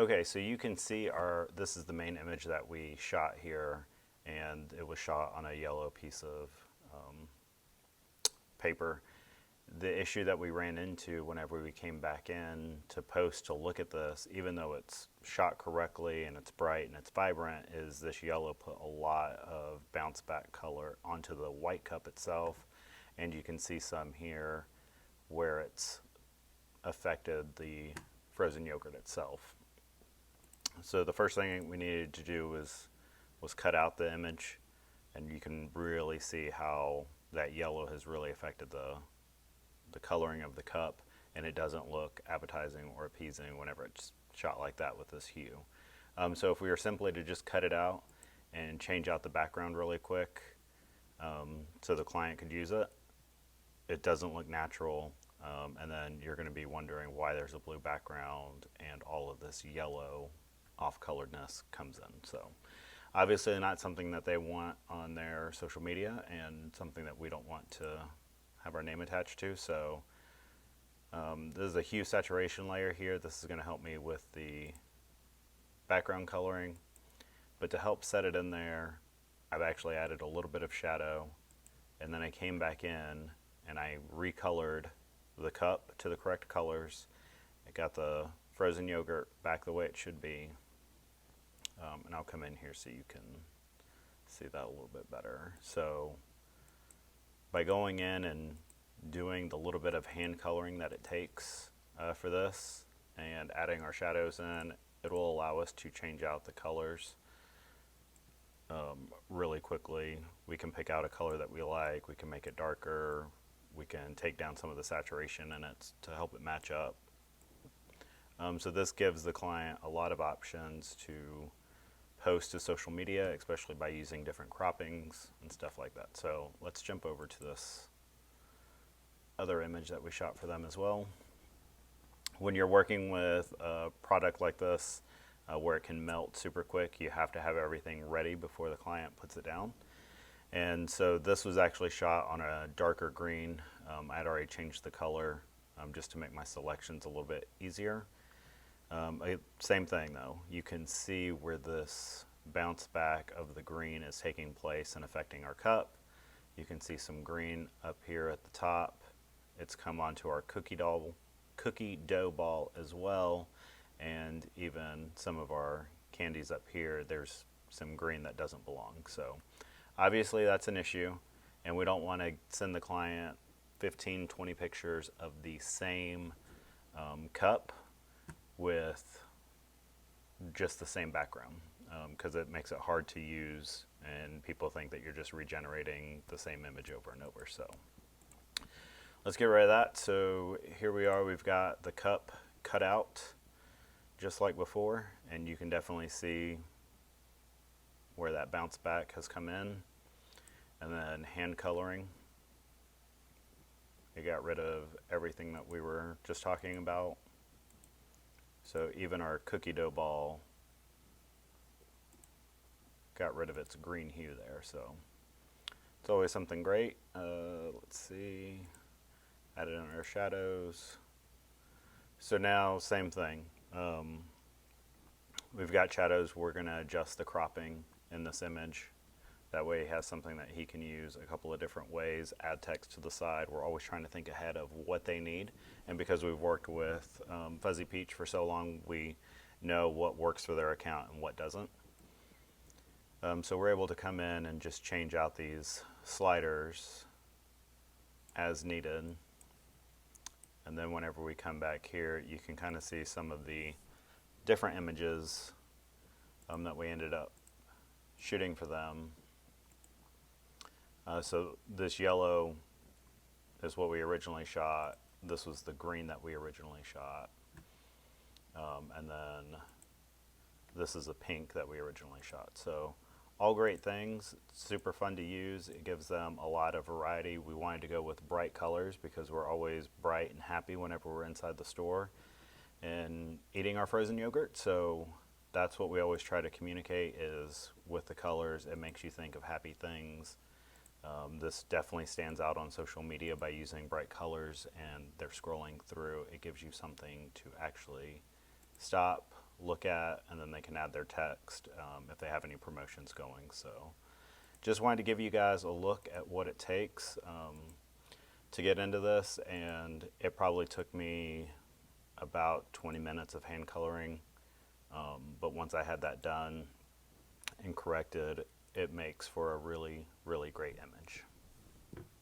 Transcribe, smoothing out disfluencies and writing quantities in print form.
Okay, so you can see this is the main image that we shot here, and it was shot on a yellow piece of paper. The issue that we ran into whenever we came back in to post to look at this, even though it's shot correctly and it's bright and it's vibrant, is this yellow put a lot of bounce back color onto the white cup itself. And you can see some here where it's affected the frozen yogurt itself. So the first thing we needed to do was cut out the image, and you can really see how that yellow has really affected the coloring of the cup, and it doesn't look appetizing or appeasing whenever it's shot like that with this hue. So if we were simply to just cut it out and change out the background really quick so the client could use it, it doesn't look natural, and then you're going to be wondering why there's a blue background and all of this yellow off-coloredness comes in. So obviously not something that they want on their social media, and something that we don't want to have our name attached to. So this is a hue saturation layer here. This is going to help me with the background coloring, but to help set it in there, I've actually added a little bit of shadow, and then I came back in and I recolored the cup to the correct colors. I got the frozen yogurt back the way it should be, and I'll come in here so you can see that a little bit better. So by going in and doing the little bit of hand coloring that it takes for this and adding our shadows in, it will allow us to change out the colors really quickly. We can pick out a color that we like, we can make it darker, we can take down some of the saturation in it to help it match up. So this gives the client a lot of options to post to social media, especially by using different croppings and stuff like that. So let's jump over to this other image that we shot for them as well. When you're working with a product like this, where it can melt super quick, you have to have everything ready before the client puts it down. And so this was actually shot on a darker green. I'd already changed the color just to make my selections a little bit easier. Same thing though, you can see where this bounce back of the green is taking place and affecting our cup. You can see some green up here at the top. It's come onto our cookie dough ball as well, and even some of our candies up here, there's some green that doesn't belong. So obviously that's an issue, and we don't want to send the client 15, 20 pictures of the same cup with just the same background, because it makes it hard to use and people think that you're just regenerating the same image over and over. So let's get rid of that. So here we are, we've got the cup cut out just like before, and you can definitely see where that bounce back has come in. And then hand coloring, it got rid of everything that we were just talking about. So even our cookie dough ball got rid of its green hue there. So it's always something great. Let's see, added in our shadows. So now same thing. We've got shadows. We're going to adjust the cropping in this image. That way he has something that he can use a couple of different ways, add text to the side. We're always trying to think ahead of what they need. And because we've worked with Fuzzy Peach for so long, we know what works for their account and what doesn't. So we're able to come in and just change out these sliders as needed. And then whenever we come back here, you can kind of see some of the different images that we ended up shooting for them. So this yellow is what we originally shot. This was the green that we originally shot. And then this is the pink that we originally shot. So all great things, super fun to use. It gives them a lot of variety. We wanted to go with bright colors because we're always bright and happy whenever we're inside the store and eating our frozen yogurt. So that's what we always try to communicate, is with the colors, it makes you think of happy things. This definitely stands out on social media by using bright colors, and they're scrolling through. It gives you something to actually stop, look at, and then they can add their text if they have any promotions going. So just wanted to give you guys a look at what it takes to get into this, and it probably took me about 20 minutes of hand coloring, but once I had that done and corrected, it makes for a really, really great image.